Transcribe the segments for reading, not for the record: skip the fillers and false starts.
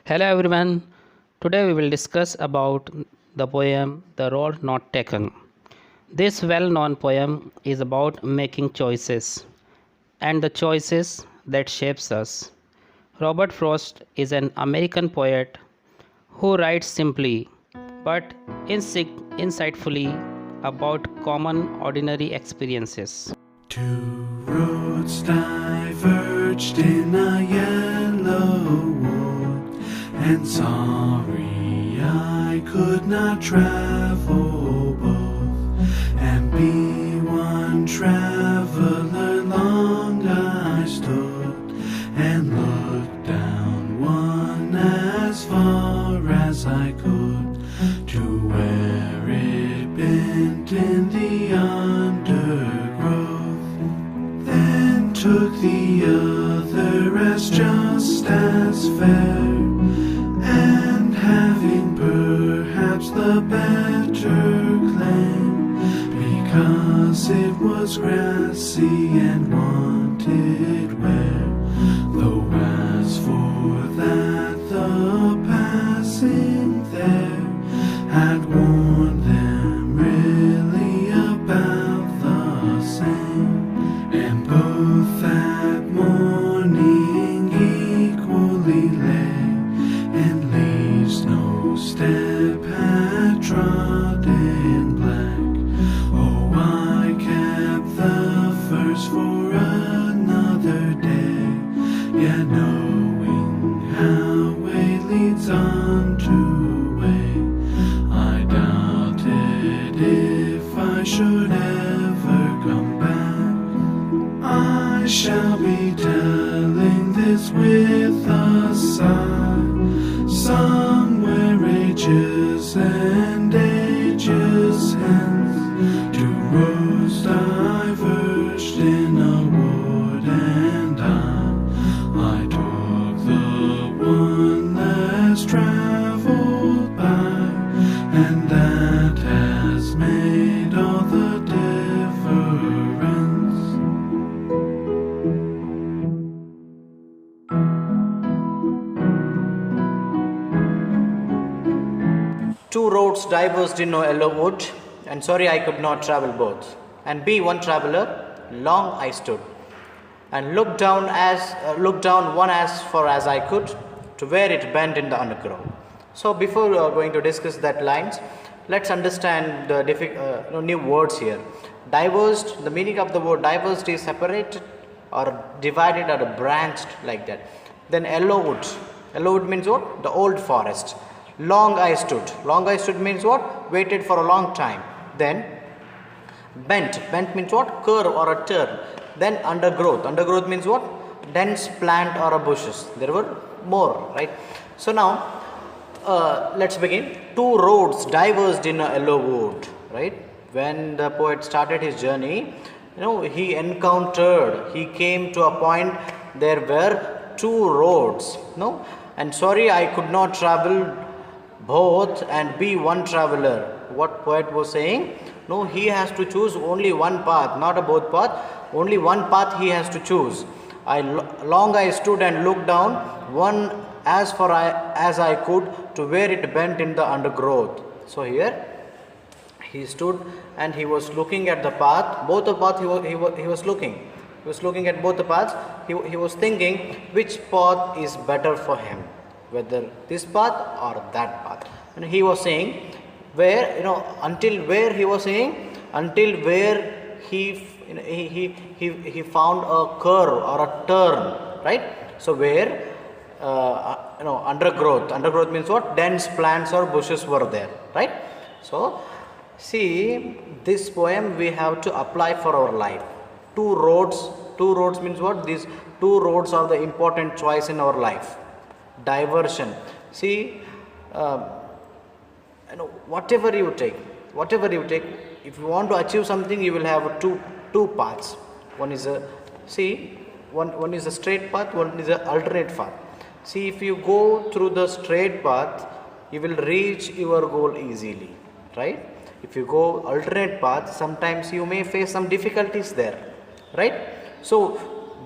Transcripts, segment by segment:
Hello everyone. Today we will discuss about the poem The Road Not Taken. This well-known poem is about making choices and the choices that shapes us. Robert Frost is an American poet who writes simply but insightfully about common ordinary experiences. Two roads diverged in a yellow wood, and sorry I could not travel both, and be one traveler. Long I stood and looked down one as far as I could, to where it bent in the undergrowth. Then took the other as just as fair, and having perhaps the better claim, because it was grassy and wanted wear. Though as for that, the passing there had warned them really about the same. And both that morning equally lay, and leaves no step had trodden black. Oh, I kept the first for another day, yet knowing how way leads on to way, I doubted if I should ever come back. I shall be telling this with a sigh, somewhere ages and ages hence. Two roads diverged in a wood, and I took the one less traveled by, and that has made all the difference. Two roads diverged in a yellow wood, and sorry I could not travel both. And be one traveler, long I stood, and looked down one as far as I could, to where it bent in the undergrowth. So before going to discuss that lines, let's understand the new words here. Diverged, the meaning of the word diverged is separated or divided or branched like that. Then yellow wood. Yellow wood means what? The old forest. Long I stood. Long I stood means what? Waited for a long time. Then bent. Bent means what? Curve or a turn. Then undergrowth. Undergrowth means what? Dense plant or a bushes. There were more, right? So now let's begin. Two roads diverged in a yellow wood, right? When the poet started his journey, he came to a point there were two roads, and sorry I could not travel both and be one traveler. What poet was saying? No, he has to choose only one path, not a both path. Only one path he has to choose. Long I stood and looked down, one as far as I could, to where it bent in the undergrowth. So here he stood and he was looking at the path. Both the path he was looking. He was looking at both the paths. He was thinking which path is better for him, whether this path or that path. And he was saying until where he was saying, until where he found a curve or a turn, right? So where undergrowth means what? Dense plants or bushes were there, right? So see, this poem we have to apply for our life. Two roads means what? These two roads are the important choice in our life. Diversion. See, whatever you take, if you want to achieve something, you will have two paths. One is a straight path, one is a alternate path. See, if you go through the straight path, you will reach your goal easily, right? If you go alternate path, sometimes you may face some difficulties there, right? So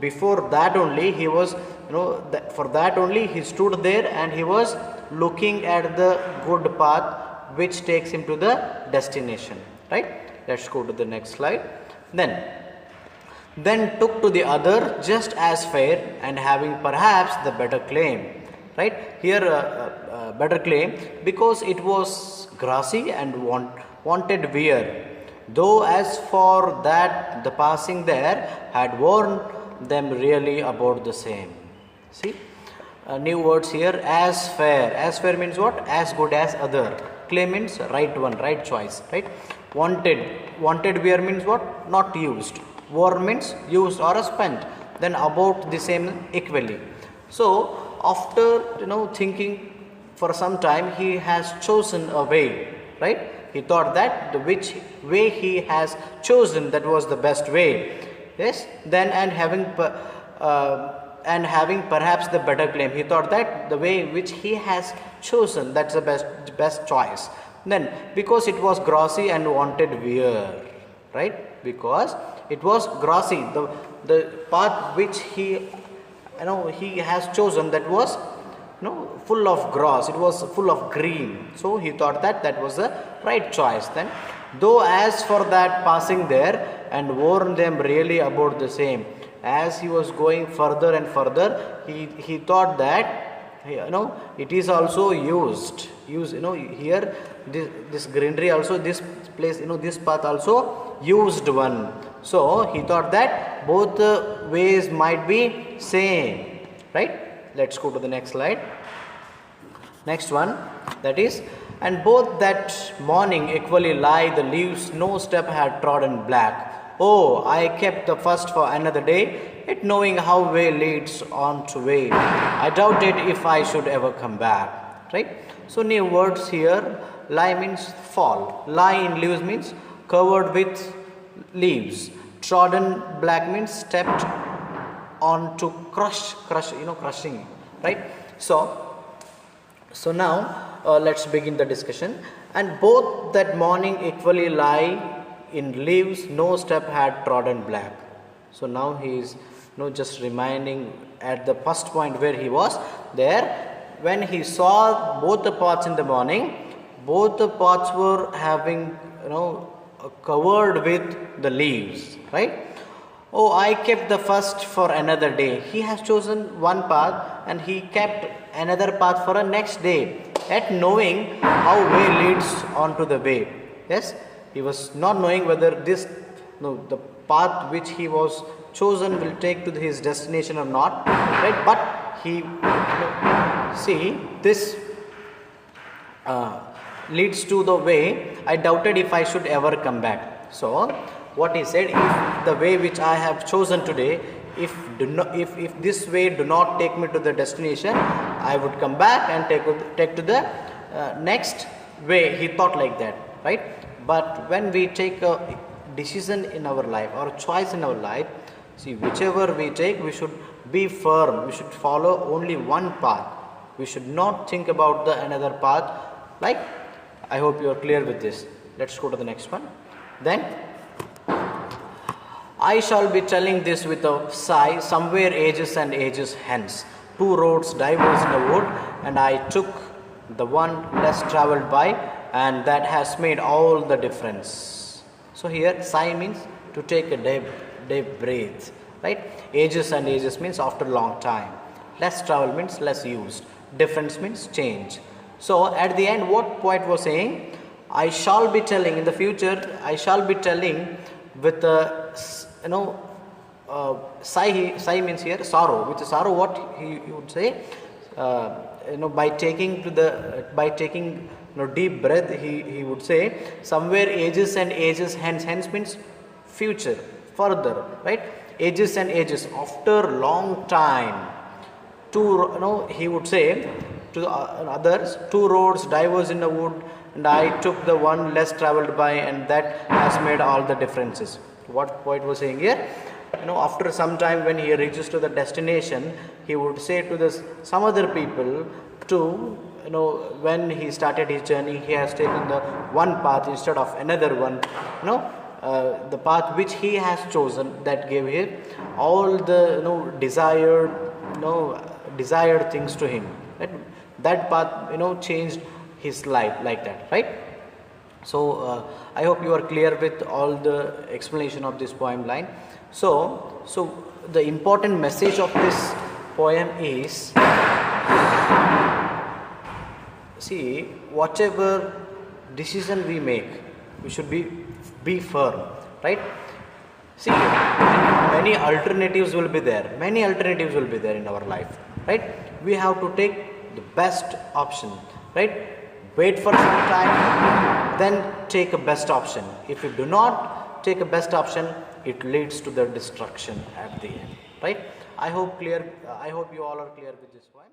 before that only he was for that only he stood there and he was looking at the good path which takes him to the destination, right? Let's go to the next slide. Then took to the other just as fair and having perhaps the better claim, right? Here better claim because it was grassy and wanted wear, though as for that the passing there had warned them really about the same. See, new words here. As fair means what? As good as other. Claim means right one, right choice, right? Wanted wear means what? Not used. Worn means used or spent. Then about the same equally. So after thinking for some time, he has chosen a way, right? He thought that the which way he has chosen, that was the best way. Yes. Then and having perhaps the better claim, he thought that the way which he has chosen, that's the best choice. Then because it was grassy and wanted wear, right? Because it was grassy, the path which he has chosen, that was full of grass, it was full of green. So he thought that was the right choice. Then though as for that passing there and warned them really about the same, as he was going further and further, he thought that it is also used here, this greenery also, this place, this path also used one. So he thought that both the ways might be same, right? Let's go to the next slide. Next one, that is, and both that morning equally lie the leaves, no step had trodden black. Oh, I kept the first for another day, yet knowing how way leads on to way, I doubted if I should ever come back, right? So new words here. Lie means fall. Lie in leaves means covered with leaves. Trodden black means stepped on to crushing, right? So now let's begin the discussion. And both that morning equally lie in leaves, no step had trodden black. So now he is just reminding at the first point where he was there, when he saw both the paths in the morning, both the paths were having covered with the leaves, right? Oh, I kept the first for another day. He has chosen one path and he kept another path for a next day, yet knowing how way leads on to the way. Yes, he was not knowing whether the path which he was chosen will take to his destination or not, right? But he see this leads to the way, I doubted if I should ever come back. So what he said, if the way which I have chosen today, if this way do not take me to the destination, I would come back and take to the next way. He thought like that, right? But when we take a decision in our life or a choice in our life, see, whichever we take, we should be firm. We should follow only one path. We should not think about the another path. Like, I hope you are clear with this. Let's go to the next one. Then I shall be telling this with a sigh, somewhere ages and ages hence. Two roads diverge in the wood, and I took the one less travelled by, and that has made all the difference. So here sigh means to take a deep breath, right? Ages and ages means after a long time. Less travel means less used. Difference means change. So at the end, what poet was saying, I shall be telling in the future, I shall be telling with a sigh means here sorrow. With sorrow, what he would say, by taking deep breath, he would say somewhere ages and ages hence. Hence means future, further, right? Ages and ages, after long time. He would say to the others, two roads diverge in the wood, and I took the one less travelled by, and that has made all the differences. What poet was saying here, after some time when he reaches to the destination, he would say to some other people to, when he started his journey, he has taken the one path instead of another one, the path which he has chosen, that gave him all the desired desired things to him. Right? That path changed his life like that, right? So I hope you are clear with all the explanation of this poem line. So the important message of this poem is, see, whatever decision we make, we should be firm, right? See, many alternatives will be there. Many alternatives will be there in our life, right? We have to take the best option, right? Wait for some time, then take a best option. If you do not take a best option, it leads to the destruction at the end, right? I hope you all are clear with this point.